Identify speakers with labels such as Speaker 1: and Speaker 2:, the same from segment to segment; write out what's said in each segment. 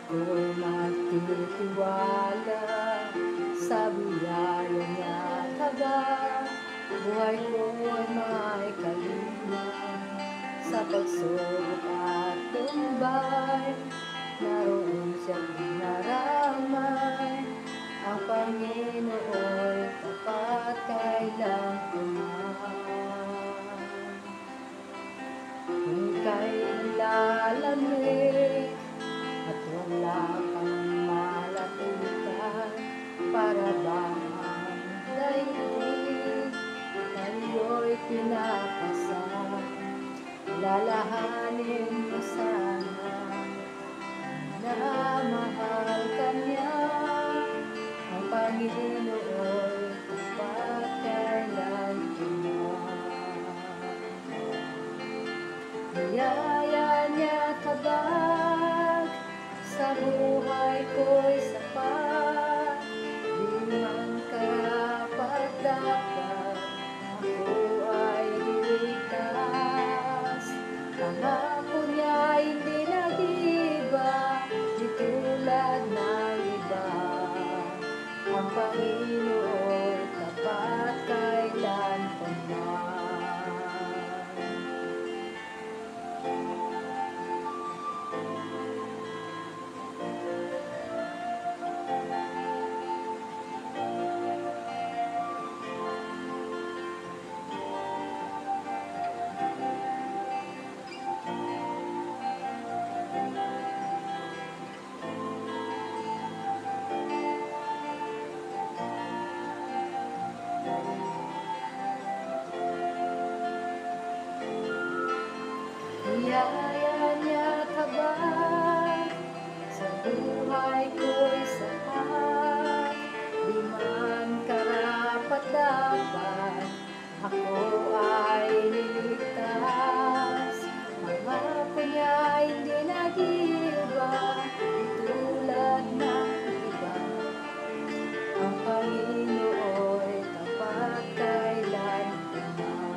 Speaker 1: Ako'y magtitiwala sa biyaya niya habang buhay ko'y may kalinga. Sa pagsubok at tumbay, naroon siyang naramay. Ang Panginoo'y tapat kailan man. Kung ika'y lalamig at wala kang malapitan, para bang ang daigdig tayo'y pinapasan. Lalahanin mo sana na mahal ka niya. Ang Panginoo'y tapat kailan man. Biyaya niya kabag sa buhay ko'y sapat. Di man karapat-dapat ako ay liligtas. Pangako niya hindi nag-iiba, di tulad ng iba. Ang Panginoo'y tapat kailan pa man. Biyaya niya kabag sa buhay ko'y sapat. Di man karapat-dapat ako ay liligtas. Pangako niya hindi nag-iiba, di tulad ng iba. Ang Panginoo'y tapat kailan man.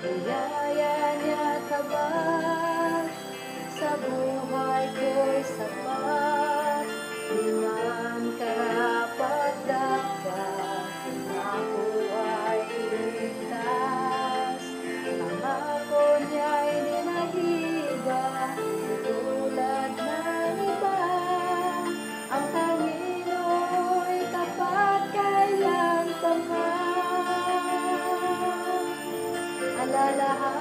Speaker 1: Biyaya niya kabag sa buhay ko'y sapat. Di man karapat-dapat ako ay iligtas. Pangako niya hindi nag-iiba, di tulad ng iba. Ang Panginoo'y tapat kailan pa man. Alalahanin